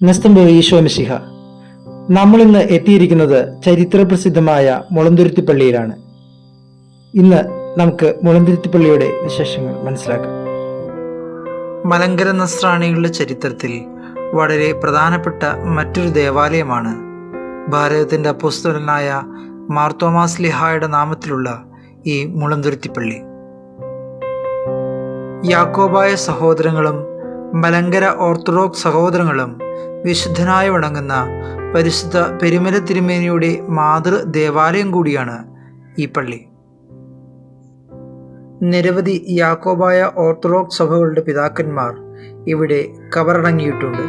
നസ്തംബോ ഈശോ മിശിഹ. നമ്മളിന്ന് എത്തിയിരിക്കുന്നത് ചരിത്രപ്രസിദ്ധമായ മുളന്തുരുത്തി പള്ളിയിലാണ്. ഇന്ന് നമുക്ക് മുളന്തുരുത്തി പള്ളിയുടെ വിശേഷങ്ങൾ മനസ്സിലാക്കാം. മലങ്കര നസ്രാണികളുടെ ചരിത്രത്തിൽ വളരെ പ്രധാനപ്പെട്ട മറ്റൊരു ദേവാലയമാണ് ഭാരതത്തിൻ്റെ അപ്പോസ്തലനായ മാർത്തോമാ ശ്ലീഹായുടെ നാമത്തിലുള്ള ഈ മുളന്തുരുത്തി പള്ളി. യാക്കോബായ സഹോദരങ്ങളും മലങ്കര ഓർത്തഡോക്സ് സഹോദരങ്ങളും വിശുദ്ധനായി വണങ്ങുന്ന പരിശുദ്ധ പെരുമല തിരുമേനിയുടെ മാതൃ ദേവാലയം കൂടിയാണ് ഈ പള്ളി. നിരവധി യാക്കോബായ ഓർത്തഡോക്സ് സഭകളുടെ പിതാക്കന്മാർ ഇവിടെ കബറടങ്ങിയിട്ടുണ്ട്.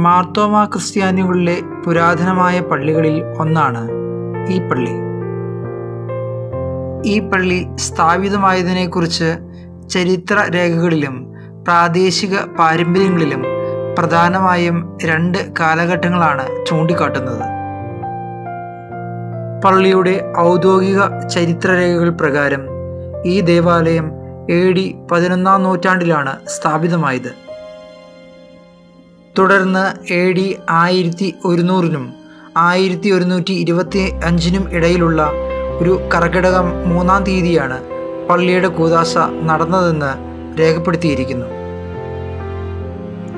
മാർത്തോമാ ക്രിസ്ത്യാനികളിലെ പുരാതനമായ പള്ളികളിൽ ഒന്നാണ് ഈ പള്ളി. ഈ പള്ളി സ്ഥാപിതമായതിനെക്കുറിച്ച് ചരിത്ര രേഖകളിലും പ്രാദേശിക പാരമ്പര്യങ്ങളിലും പ്രധാനമായും 2 കാലഘട്ടങ്ങളാണ് ചൂണ്ടിക്കാട്ടുന്നത്. പള്ളിയുടെ ഔദ്യോഗിക ചരിത്രരേഖകൾ പ്രകാരം ഈ ദേവാലയം AD 11-ാം നൂറ്റാണ്ടിലാണ് സ്ഥാപിതമായത്. തുടർന്ന് AD 1100-നും 1125-നും ഇടയിലുള്ള ഒരു കർക്കിടകം 3-ാം തീയതിയാണ് പള്ളിയുടെ കൂദാശ നടന്നതെന്ന് രേഖപ്പെടുത്തിയിരിക്കുന്നു.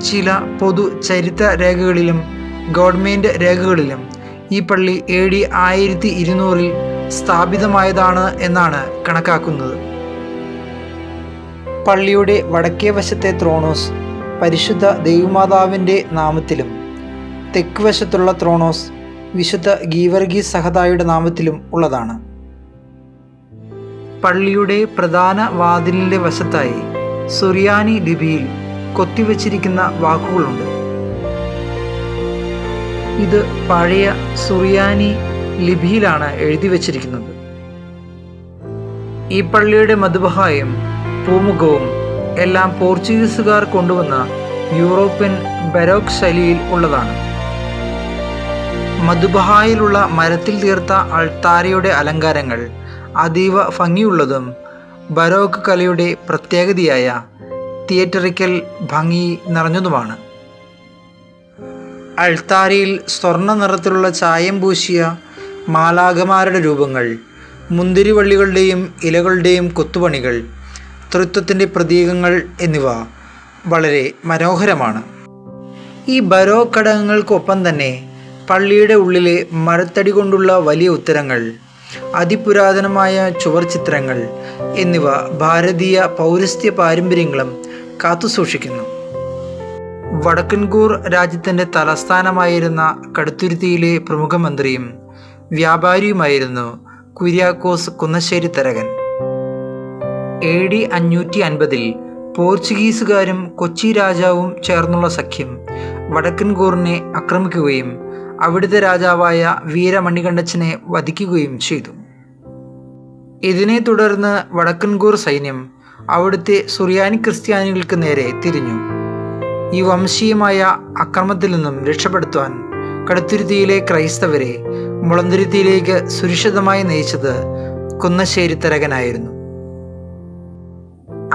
ചില പൊതു ചരിത്ര രേഖകളിലും ഗവൺമെൻറ് രേഖകളിലും ഈ പള്ളി AD 1200-ൽ സ്ഥാപിതമായതാണ് എന്നാണ് കണക്കാക്കുന്നത്. പള്ളിയുടെ വടക്കേ വശത്തെ ത്രോണോസ് പരിശുദ്ധ ദൈവമാതാവിൻ്റെ നാമത്തിലും തെക്ക് വശത്തുള്ള ത്രോണോസ് വിശുദ്ധ ഗീവർഗീസ് സഹദായുടെ നാമത്തിലും ഉള്ളതാണ്. പള്ളിയുടെ പ്രധാന വാതിലിൻ്റെ വശത്തായി സുറിയാനി ലിപിയിൽ കൊത്തിവച്ചിരിക്കുന്ന വാക്കുകളുണ്ട്. ഇത് പഴയ സുറിയാനി ലിപിയിലാണ് എഴുതി വച്ചിരിക്കുന്നത്. ഈ പള്ളിയുടെ മദ്ബഹായും പൂമുഖവും എല്ലാം പോർച്ചുഗീസുകാർ കൊണ്ടുവന്ന യൂറോപ്യൻ ബരോക്ക് ശൈലിയിൽ ഉള്ളതാണ്. മദ്ബഹായിലുള്ള മരത്തിൽ തീർത്ത അൾത്താരയുടെ അലങ്കാരങ്ങൾ അതീവ ഭംഗിയുള്ളതും ബരോക്ക് കലയുടെ പ്രത്യേകതയായ തിയേറ്ററിക്കൽ ഭംഗി നിറഞ്ഞതുമാണ്. അൾത്താരയിൽ സ്വർണ്ണ നിറത്തിലുള്ള ചായം പൂശിയ മാലാഖമാരുടെ രൂപങ്ങൾ, മുന്തിരിവള്ളികളുടെയും ഇലകളുടെയും കൊത്തുപണികൾ, ത്രിത്വത്തിൻ്റെ പ്രതീകങ്ങൾ എന്നിവ വളരെ മനോഹരമാണ്. ഈ ബരോക്ക് ഘടകങ്ങൾക്കൊപ്പം തന്നെ പള്ളിയുടെ ഉള്ളിലെ മരത്തടി കൊണ്ടുള്ള വലിയ ഉത്തരങ്ങൾ, അതിപുരാതനമായ ചുവർ ചിത്രങ്ങൾ എന്നിവ ഭാരതീയ പൗരസ്ത്യ പാരമ്പര്യങ്ങളും കാത്തുസൂക്ഷിക്കുന്നു. വടക്കൻകൂർ രാജ്യത്തിൻ്റെ തലസ്ഥാനമായിരുന്ന കടുത്തുരുത്തിയിലെ പ്രമുഖ മന്ത്രിയും വ്യാപാരിയുമായിരുന്നു കുര്യാക്കോസ് കുന്നശ്ശേരി തരകൻ. AD 550-ൽ പോർച്ചുഗീസുകാരും കൊച്ചി രാജാവും ചേർന്നുള്ള സഖ്യം വടക്കൻകൂറിനെ ആക്രമിക്കുകയും അവിടുത്തെ രാജാവായ വീരമണികണ്ഠച്ചനെ വധിക്കുകയും ചെയ്തു. ഇതിനെ തുടർന്ന് വടക്കൻകൂർ സൈന്യം അവിടുത്തെ സുറിയാനി ക്രിസ്ത്യാനികൾക്ക് നേരെ തിരിഞ്ഞു. ഈ വംശീയമായ അക്രമത്തിൽ നിന്നും രക്ഷപ്പെടുത്താൻ കടുത്തുരുത്തിയിലെ ക്രൈസ്തവരെ മുളന്തുരുത്തിയിലേക്ക് സുരക്ഷിതമായി നയിച്ചത് കുന്നശ്ശേരി തരകനായിരുന്നു.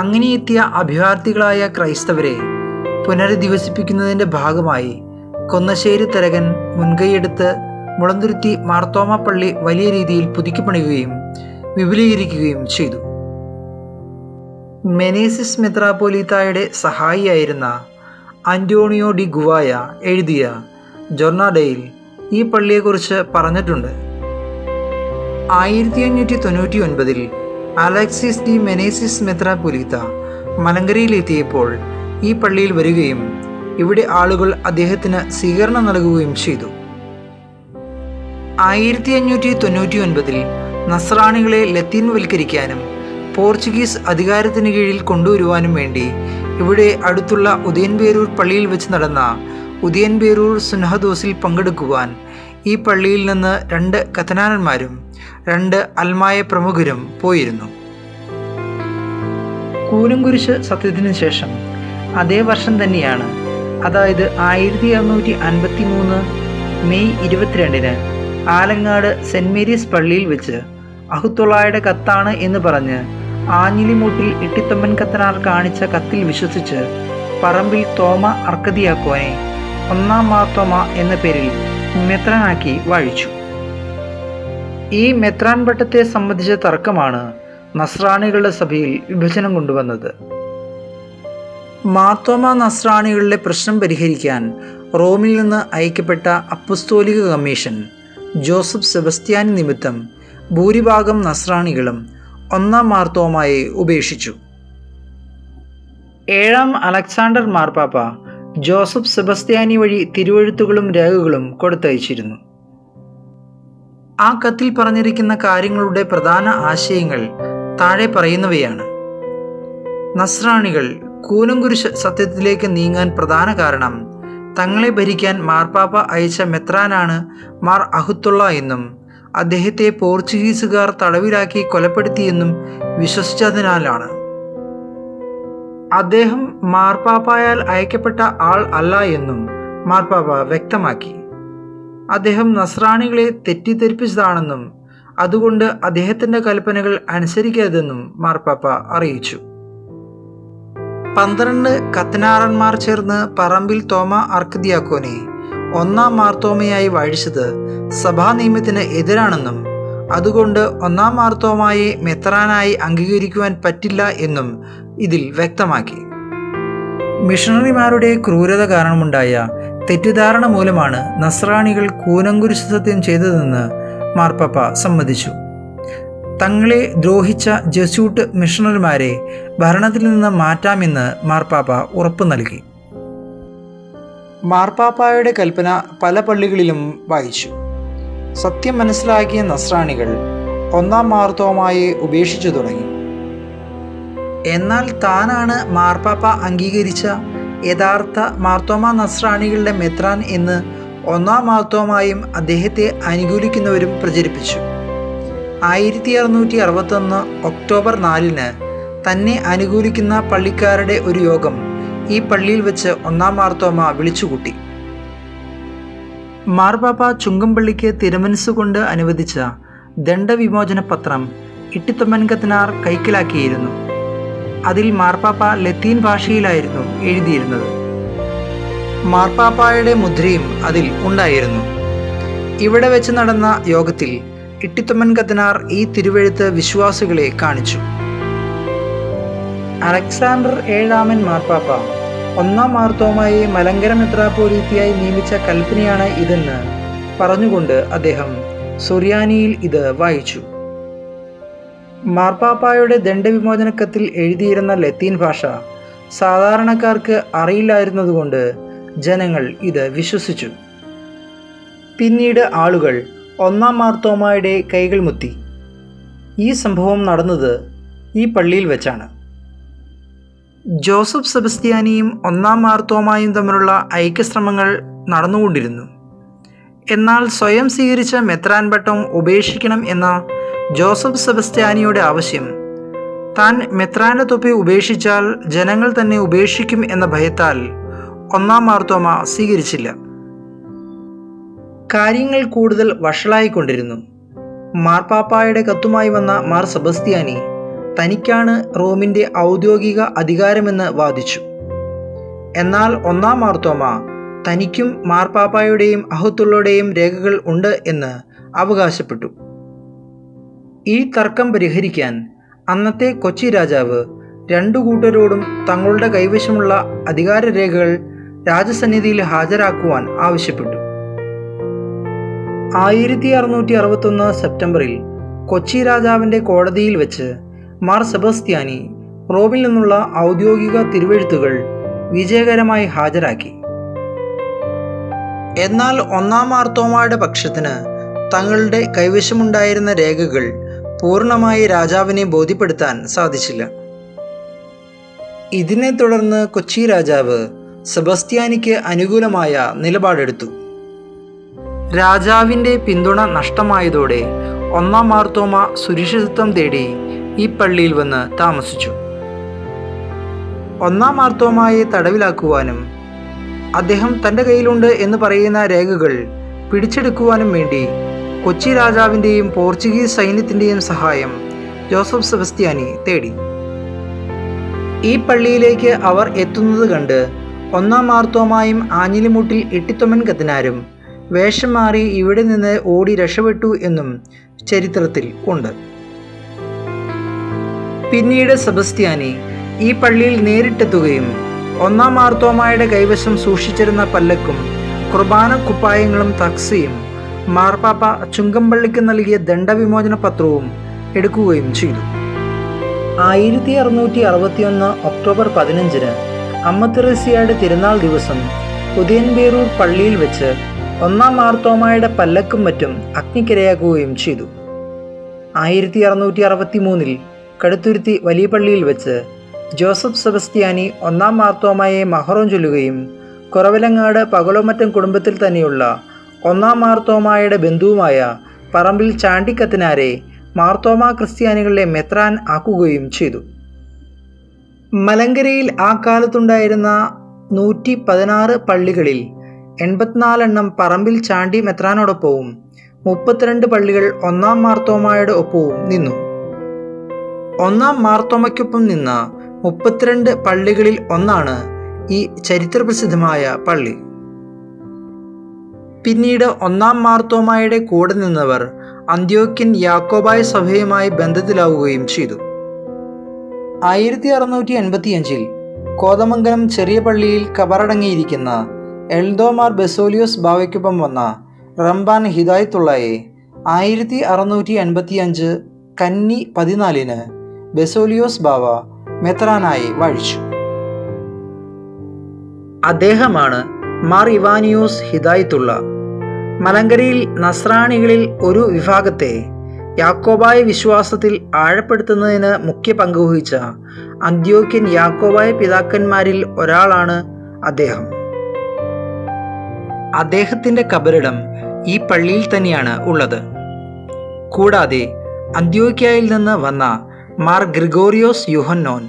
അങ്ങനെ എത്തിയ അഭയാർത്ഥികളായ ക്രൈസ്തവരെ പുനരധിവസിപ്പിക്കുന്നതിൻ്റെ ഭാഗമായി കുന്നശ്ശേരി തരകൻ മുൻകൈയെടുത്ത് മുളന്തുരുത്തി മാർത്തോമാ പള്ളി വലിയ രീതിയിൽ പുതുക്കിപ്പണിയുകയും വിപുലീകരിക്കുകയും ചെയ്തു. മെനേസിസ് മെത്രാപ്പോലീത്തായുടെ സഹായിയായിരുന്ന അന്റോണിയോ ഡി ഗുവായ എഴുതിയ ജൊർണാഡയിൽ ഈ പള്ളിയെക്കുറിച്ച് പറഞ്ഞിട്ടുണ്ട്. 1599-ൽ അലക്സിസ് ഡി മെനേസിസ് മെത്രാപ്പൊലീത്ത മലങ്കരയിലെത്തിയപ്പോൾ ഈ പള്ളിയിൽ വരികയും ഇവിടെ ആളുകൾ അദ്ദേഹത്തിന് സ്വീകരണം നൽകുകയും ചെയ്തു. 1599-ൽ നസ്രാണികളെ ലത്തീൻവൽക്കരിക്കാനും പോർച്ചുഗീസ് അധികാരത്തിന് കീഴിൽ കൊണ്ടുവരുവാനും വേണ്ടി ഇവിടെ അടുത്തുള്ള ഉദയൻപേരൂർ പള്ളിയിൽ വെച്ച് നടന്ന ഉദയൻപേരൂർ സുന്നഹദോസിൽ പങ്കെടുക്കുവാൻ ഈ പള്ളിയിൽ നിന്ന് 2 കത്തനാരന്മാരും 2 അൽമായ പ്രമുഖരും പോയിരുന്നു. കൂനംകുരിശ് സത്യത്തിന് ശേഷം അതേ വർഷം തന്നെയാണ്, അതായത് 1653 മെയ് 22-ന് ആലങ്ങാട് സെൻറ് മേരീസ് പള്ളിയിൽ വെച്ച് അഹുത്തൊള്ളായുടെ കത്താണ് എന്ന് പറഞ്ഞ് ആഞ്ഞിലിമൂട്ടിൽ ഇട്ടിത്തമ്പൻ കത്തനാർ കാണിച്ച കത്തിൽ വിശ്വസിച്ച് പറമ്പിൽ തോമ അർക്കദിയാക്കോനെ ഒന്നാം മാർത്തോമ എന്ന പേരിൽ മെത്രാനാക്കി വാഴിച്ചു. ഈ മെത്രാൻ പട്ടത്തെ സംബന്ധിച്ച തർക്കമാണ് നസ്രാണികളുടെ സഭയിൽ വിഭജനം കൊണ്ടുവന്നത്. മാർത്തോമ നസ്രാണികളുടെ പ്രശ്നം പരിഹരിക്കാൻ റോമിൽ നിന്ന് അയക്കപ്പെട്ട അപ്പസ്തോലിക കമ്മീഷൻ ജോസഫ് സെബസ്ത്യാനി നിമിത്തം ഭൂരിഭാഗം നസ്രാണികളും ഒന്നാം മാർത്തോമായെ ഉപേക്ഷിച്ചു. 7-ാം അലക്സാണ്ടർ മാർപ്പാപ്പ ജോസഫ് സെബസ്ത്യാനി വഴി തിരുവെഴുത്തുകളും രേഖകളും കൊടുത്തയച്ചിരുന്നു. ആ കത്തിൽ പറഞ്ഞിരിക്കുന്ന കാര്യങ്ങളുടെ പ്രധാന ആശയങ്ങൾ താഴെ പറയുന്നവയാണ്. നസ്രാണികൾ കൂനംകുരിശ് സത്യത്തിലേക്ക് നീങ്ങാൻ പ്രധാന കാരണം തങ്ങളെ ഭരിക്കാൻ മാർപ്പാപ്പ അയച്ച മെത്രാനാണ് മാർ അഹുത്തുള്ള എന്നും അദ്ദേഹത്തെ പോർച്ചുഗീസുകാർ തടവിലാക്കി കൊലപ്പെടുത്തിയെന്നും വിശ്വസിച്ചതിനാലാണ്. അദ്ദേഹം മാർപ്പാപ്പായാൽ അയക്കപ്പെട്ട ആൾ അല്ല എന്നും മാർപ്പാപ്പ വ്യക്തമാക്കി. അദ്ദേഹം നസ്രാണികളെ തെറ്റിദ്ധരിപ്പിച്ചതാണെന്നും അതുകൊണ്ട് അദ്ദേഹത്തിൻ്റെ കൽപ്പനകൾ അനുസരിക്കരുതെന്നും മാർപ്പാപ്പ അറിയിച്ചു. 12 കത്തനാറന്മാർ ചേർന്ന് പറമ്പിൽ തോമ അർക്കദിയാക്കോനെ ഒന്നാം മാർത്തോമയായി വാഴിച്ചത് സഭാ നിയമത്തിന് എതിരാണെന്നും അതുകൊണ്ട് ഒന്നാം മാർത്തോമായെ മെത്രാനായി അംഗീകരിക്കുവാൻ പറ്റില്ല എന്നും ഇതിൽ വ്യക്തമാക്കി. മിഷണറിമാരുടെ ക്രൂരത കാരണമുണ്ടായ തെറ്റിദ്ധാരണ മൂലമാണ് നസ്രാണികൾ കൂനംകുരിശ് സത്യം ചെയ്തതെന്ന് മാർപ്പാപ്പ സമ്മതിച്ചു. തങ്ങളെ ദ്രോഹിച്ച ജെസ്യൂട്ട് മിഷണറിമാരെ ഭരണത്തിൽ നിന്ന് മാറ്റാമെന്ന് മാർപ്പാപ്പ ഉറപ്പു നൽകി. മാർപ്പാപ്പായുടെ കൽപ്പന പല പള്ളികളിലും വായിച്ചു. സത്യം മനസ്സിലാക്കിയ നസ്രാണികൾ ഒന്നാം മാർത്തോമായെ ഉപേക്ഷിച്ചു തുടങ്ങി. എന്നാൽ താനാണ് മാർപ്പാപ്പ അംഗീകരിച്ച യഥാർത്ഥ മാർത്തോമ നസ്രാണികളുടെ മെത്രാൻ എന്ന് ഒന്നാം മാർത്തോമായും അദ്ദേഹത്തെ അനുകൂലിക്കുന്നവരും പ്രചരിപ്പിച്ചു. 1661 ഒക്ടോബർ 4 തന്നെ അനുകൂലിക്കുന്ന പള്ളിക്കാരുടെ ഒരു യോഗം ഈ പള്ളിയിൽ വെച്ച് ഒന്നാം മാർത്തോമ വിളിച്ചുകൂട്ടി. മാർപ്പാപ്പ ചുങ്കംപള്ളിക്ക് തിരുമനസ്സുകൊണ്ട് അനുവദിച്ച ദണ്ഡവിമോചന പത്രം ഇട്ടിത്തൊമ്മൻ കത്തനാർ കൈക്കലാക്കിയിരുന്നു. അതിൽ മാർപ്പാപ്പ ലത്തീൻ ഭാഷയിലായിരുന്നു എഴുതിയിരുന്നത്. മാർപ്പാപ്പായുടെ മുദ്രയും അതിൽ ഉണ്ടായിരുന്നു. ഇവിടെ വെച്ച് നടന്ന യോഗത്തിൽ ഇട്ടിത്തൊമ്മൻ കത്തനാർ ഈ തിരുവെഴുത്ത് വിശ്വാസികളെ കാണിച്ചു. അലക്സാണ്ടർ 7-ാമൻ മാർപ്പാപ്പ ഒന്നാം മാർത്തോമായെ മലങ്കര മെത്രാപ്പോലീത്തയായി നിയമിച്ച കൽപ്പനയാണ് ഇതെന്ന് പറഞ്ഞുകൊണ്ട് അദ്ദേഹം സുറിയാനിയിൽ ഇത് വായിച്ചു. മാർപ്പാപ്പായുടെ ദണ്ഡവിമോചനക്കത്തിൽ എഴുതിയിരുന്ന ലത്തീൻ ഭാഷ സാധാരണക്കാർക്ക് അറിയില്ലായിരുന്നതുകൊണ്ട് ജനങ്ങൾ ഇത് വിശ്വസിച്ചു. പിന്നീട് ആളുകൾ ഒന്നാം മാർത്തോമായുടെ കൈകൾ മുത്തി. ഈ സംഭവം നടന്നത് ഈ പള്ളിയിൽ വെച്ചാണ്. ജോസഫ് സെബസ്ത്യാനിയും ഒന്നാം മാർത്തോമായും തമ്മിലുള്ള ഐക്യശ്രമങ്ങൾ നടന്നുകൊണ്ടിരുന്നു. എന്നാൽ സ്വയം സ്വീകരിച്ച മെത്രാൻ പട്ടം ഉപേക്ഷിക്കണം എന്ന ജോസഫ് സെബസ്ത്യാനിയുടെ ആവശ്യം താൻ മെത്രാന്റെ തൊപ്പി ഉപേക്ഷിച്ചാൽ ജനങ്ങൾ തന്നെ ഉപേക്ഷിക്കും എന്ന ഭയത്താൽ ഒന്നാം മാർത്തോമ സ്വീകരിച്ചില്ല. കാര്യങ്ങൾ കൂടുതൽ വഷളായിക്കൊണ്ടിരുന്നു. മാർപ്പാപ്പായുടെ കത്തുമായി വന്ന മാർ സെബസ്ത്യാനി തനിക്കാണ് റോമിൻ്റെ ഔദ്യോഗിക അധികാരമെന്ന് വാദിച്ചു. എന്നാൽ ഒന്നാം മാർത്തോമ തനിക്കും മാർപ്പാപ്പായുടെയും അഹത്തുള്ളയുടെയും രേഖകൾ ഉണ്ട് എന്ന് അവകാശപ്പെട്ടു. ഈ തർക്കം പരിഹരിക്കാൻ അന്നത്തെ കൊച്ചി രാജാവ് 2 കൂട്ടരോടും തങ്ങളുടെ കൈവശമുള്ള അധികാരരേഖകൾ രാജസന്നിധിയിൽ ഹാജരാക്കുവാൻ ആവശ്യപ്പെട്ടു. 1661 സെപ്റ്റംബറിൽ കൊച്ചി രാജാവിൻ്റെ കോടതിയിൽ വെച്ച് മാർ സെബസ്ത്യാനി റോമിൽ നിന്നുള്ള ഔദ്യോഗിക തിരുവെഴുത്തുകൾ വിജയകരമായി ഹാജരാക്കി. എന്നാൽ ഒന്നാം മാർത്തോമായുടെ പക്ഷത്തിന് തങ്ങളുടെ കൈവശമുണ്ടായിരുന്ന രേഖകൾ പൂർണ്ണമായി രാജാവിനെ ബോധ്യപ്പെടുത്താൻ സാധിച്ചില്ല. ഇതിനെ തുടർന്ന് കൊച്ചി രാജാവ് സെബസ്ത്യാനിക്ക് അനുകൂലമായ നിലപാടെടുത്തു. രാജാവിൻ്റെ പിന്തുണ നഷ്ടമായതോടെ ഒന്നാം മാർത്തോമ സുരക്ഷിതത്വം തേടി ഈ പള്ളിയിൽ വന്ന് താമസിച്ചു. ഒന്നാം മാർത്തോമായെ തടവിലാക്കുവാനും അദ്ദേഹം തൻ്റെ കയ്യിലുണ്ട് എന്ന് പറയുന്ന രേഖകൾ പിടിച്ചെടുക്കുവാനും വേണ്ടി കൊച്ചി രാജാവിൻ്റെയും പോർച്ചുഗീസ് സൈന്യത്തിൻ്റെയും സഹായം ജോസഫ് സെബസ്ത്യാനി തേടി. ഈ പള്ളിയിലേക്ക് അവർ എത്തുന്നത് കണ്ട് ഒന്നാം മാർത്തോമായും ആഞ്ഞിലിമുട്ടിൽ ഇട്ടിത്തൊമൻ കത്തനാരും വേഷം മാറി ഇവിടെ നിന്ന് ഓടി രക്ഷപ്പെട്ടു എന്നും ചരിത്രത്തിൽ ഉണ്ട്. പിന്നീട് സെബസ്ത്യാനി ഈ പള്ളിയിൽ നേരിട്ടെത്തുകയും ഒന്നാം മാർത്തോമായുടെ കൈവശം സൂക്ഷിച്ചിരുന്ന പല്ലക്കും കുർബാന കുപ്പായങ്ങളും തക്സിയും മാർപ്പാപ്പ ചുങ്കംപള്ളിക്ക് നൽകിയ ദണ്ഡവിമോചന പത്രവും എടുക്കുകയും ചെയ്തു. 1661 ഒക്ടോബർ 15 അമ്മ തെരേസ്യയുടെ തിരുനാൾ ദിവസം ഉദയൻപേരൂർ പള്ളിയിൽ വെച്ച് ഒന്നാം മാർത്തോമായുടെ പല്ലക്കും മറ്റും അഗ്നിക്കിരയാക്കുകയും ചെയ്തു. 1663 കടുത്തുരുത്തി വലിയ പള്ളിയിൽ വെച്ച് ജോസഫ് സെബസ്ത്യാനി ഒന്നാം മാർത്തോമായെ മഹറോം ചൊല്ലുകയും കുറവിലങ്ങാട് പകലോമറ്റം കുടുംബത്തിൽ തന്നെയുള്ള ഒന്നാം മാർത്തോമായുടെ ബന്ധുവുമായ പറമ്പിൽ ചാണ്ടിക്കത്തനാരെ മാർത്തോമാ ക്രിസ്ത്യാനികളുടെ മെത്രാൻ ആക്കുകയും ചെയ്തു. മലങ്കരയിൽ ആ കാലത്തുണ്ടായിരുന്ന 116 പള്ളികളിൽ 84 പറമ്പിൽ ചാണ്ടി മെത്രാനോടൊപ്പവും 32 പള്ളികൾ ഒന്നാം മാർത്തോമായുടെ ഒപ്പവും നിന്നു. ഒന്നാം മാർത്തോമയ്ക്കൊപ്പം നിന്ന 32 പള്ളികളിൽ ഒന്നാണ് ഈ ചരിത്രപ്രസിദ്ധമായ പള്ളി. പിന്നീട് ഒന്നാം മാർത്തോമായുടെ കൂടെ നിന്നവർ അന്ത്യോക്യൻ യാക്കോബായ സഭയുമായി ബന്ധത്തിലാവുകയും ചെയ്തു. 1685 കോതമംഗലം ചെറിയ പള്ളിയിൽ കബറടങ്ങിയിരിക്കുന്ന എൽദോമാർ ബെസോലിയോസ് ബാവയ്ക്കൊപ്പം വന്ന റംബാൻ ഹിദായത്തുള്ളയെ 1685 കന്നി 14 ബെസോലിയോസ് ബാവ മെത്രാനായി വാഴിച്ചു. അദ്ദേഹമാണ് മാർ ഇവാനിയോസ് ഹിദായത്തുള്ള. മലങ്കരയിൽ നസ്രാണികളിൽ ഒരു വിഭാഗത്തെ യാക്കോബായ വിശ്വാസത്തിൽ ആഴപ്പെടുത്തുന്നതിന് മുഖ്യ പങ്കുവഹിച്ച അന്ത്യോക്യൻ യാക്കോബായ പിതാക്കന്മാരിൽ ഒരാളാണ് അദ്ദേഹം. അദ്ദേഹത്തിൻ്റെ കബറിടം ഈ പള്ളിയിൽ തന്നെയാണ് ഉള്ളത്. കൂടാതെ അന്ത്യോക്യയിൽ നിന്ന് വന്ന മാർ ഗ്രിഗോറിയോസ് യുഹന്നോൻ,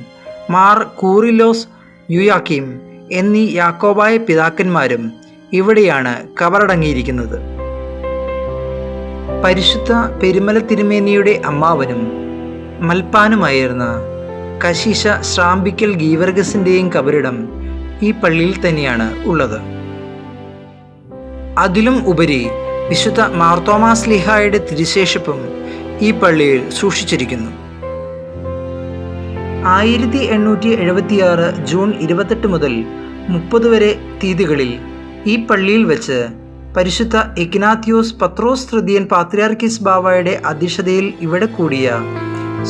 മാർ കൂറിലോസ് യുയാക്കീം എന്നീ യാക്കോബായ പിതാക്കന്മാരും ഇവിടെയാണ് കബറടങ്ങിയിരിക്കുന്നത്. പരിശുദ്ധ പെരുമല തിരുമേനിയുടെ അമ്മാവനും മൽപ്പാനുമായിരുന്ന കശീശ ശ്രാമ്പിക്കൽ ഗീവർഗസിൻ്റെയും കബറിടം ഈ പള്ളിയിൽ തന്നെയാണ് ഉള്ളത്. അതിലും ഉപരി വിശുദ്ധ മാർത്തോമാ ശ്ലീഹായുടെ തിരുശേഷിപ്പും ഈ പള്ളിയിൽ സൂക്ഷിച്ചിരിക്കുന്നു. 1876 ജൂൺ 28 മുതൽ 30 വരെ തീയതികളിൽ ഈ പള്ളിയിൽ വെച്ച് പരിശുദ്ധ ഇഗ്നാത്തിയോസ് പത്രോസ് തൃതീയൻ പാത്രിയാർക്കീസ് ബാവയുടെ അധ്യക്ഷതയിൽ ഇവിടെ കൂടിയ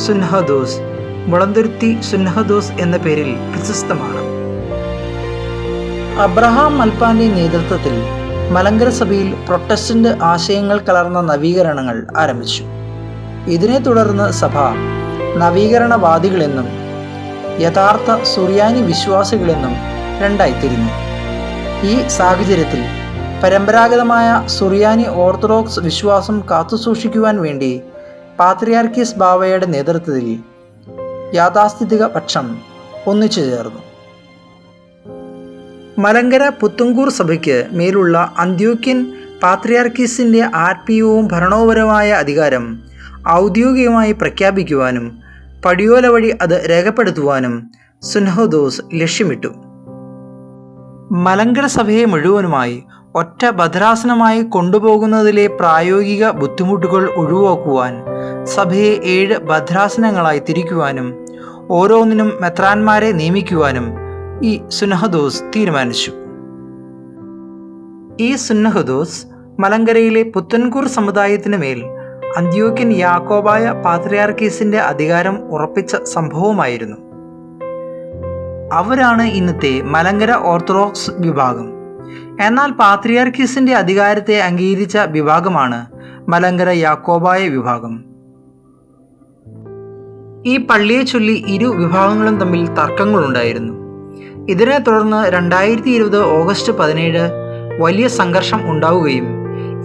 സുന്നഹദോസ് മുളന്തുരുത്തി സുന്നഹദോസ് എന്ന പേരിൽ പ്രശസ്തമാണ്. അബ്രഹാം മൽപ്പാന്റെ നേതൃത്വത്തിൽ മലങ്കര സഭയിൽ പ്രൊട്ടസ്റ്റന്റ് ആശയങ്ങൾ കലർന്ന നവീകരണങ്ങൾ ആരംഭിച്ചു. ഇതിനെ തുടർന്ന് സഭ നവീകരണവാദികളെന്നും യഥാർത്ഥ സുറിയാനി വിശ്വാസികളെന്നും രണ്ടായി തിരിഞ്ഞു. ഈ സാഹചര്യത്തിൽ പരമ്പരാഗതമായ സുറിയാനി ഓർത്തഡോക്സ് വിശ്വാസം കാത്തുസൂക്ഷിക്കുവാൻ വേണ്ടി പാത്രിയാർക്കീസ് ബാവയുടെ നേതൃത്വത്തിൽ യാഥാസ്ഥിതിക പക്ഷം ഒന്നിച്ചു ചേർന്നു. മലങ്കര പുത്തങ്കൂർ സഭയ്ക്ക് മേലുള്ള അന്ത്യോക്യൻ പാത്രിയാർക്കീസിൻ്റെ ആത്മീയവും ഭരണപരവുമായ അധികാരം ഔദ്യോഗികമായി പ്രഖ്യാപിക്കുവാനും പടിയോല വഴി അത് രേഖപ്പെടുത്തുവാനും സുന്നഹദോസ് ലക്ഷ്യമിട്ടു. മലങ്കര സഭയെ മുഴുവനുമായി ഒറ്റ ഭദ്രാസനമായി കൊണ്ടുപോകുന്നതിലെ പ്രായോഗിക ബുദ്ധിമുട്ടുകൾ ഒഴിവാക്കുവാൻ സഭയെ 7 ഭദ്രാസനങ്ങളായി തിരിക്കുവാനും ഓരോന്നിനും മെത്രാന്മാരെ നിയമിക്കുവാനും ഈ സുന്നഹദോസ് തീരുമാനിച്ചു. ഈ സുന്നഹദോസ് മലങ്കരയിലെ പുത്തൻകൂർ സമുദായത്തിന് മേൽ അന്ത്യോക്യൻ യാക്കോബായ പാത്രിയാർക്കീസിൻ്റെ അധികാരം ഉറപ്പിച്ച സംഭവമായിരുന്നു. അവരാണ് ഇന്നത്തെ മലങ്കര ഓർത്തഡോക്സ് വിഭാഗം. എന്നാൽ പാത്രിയാർക്കീസിൻ്റെ അധികാരത്തെ അംഗീകരിച്ച വിഭാഗമാണ് മലങ്കര യാക്കോബായ വിഭാഗം. ഈ പള്ളിയെ ചൊല്ലി ഇരു വിഭാഗങ്ങളും തമ്മിൽ തർക്കങ്ങളുണ്ടായിരുന്നു. ഇതിനെ തുടർന്ന് 2020 ഓഗസ്റ്റ് 17 വലിയ സംഘർഷം ഉണ്ടാവുകയും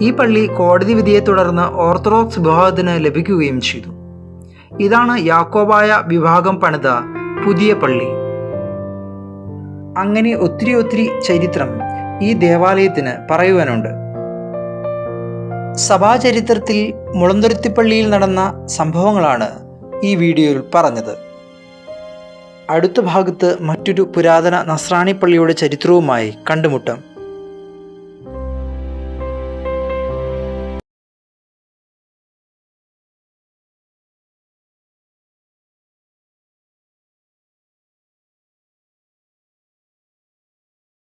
ഈ പള്ളി കോടതി വിധിയെ തുടർന്ന് ഓർത്തഡോക്സ് വിഭാഗത്തിന് ലഭിക്കുകയും ചെയ്തു. ഇതാണ് യാക്കോബായ വിഭാഗം പണിത പുതിയ പള്ളി. അങ്ങനെ ഒത്തിരി ചരിത്രം ഈ ദേവാലയത്തിന് പറയുവാനുണ്ട്. സഭാചരിത്രത്തിൽ മുളന്തുരുത്തിപ്പള്ളിയിൽ നടന്ന സംഭവങ്ങളാണ് ഈ വീഡിയോയിൽ പറഞ്ഞത്. അടുത്ത ഭാഗത്ത് മറ്റൊരു പുരാതന നസ്രാണി പള്ളിയുടെ ചരിത്രവുമായി കണ്ടുമുട്ടാം.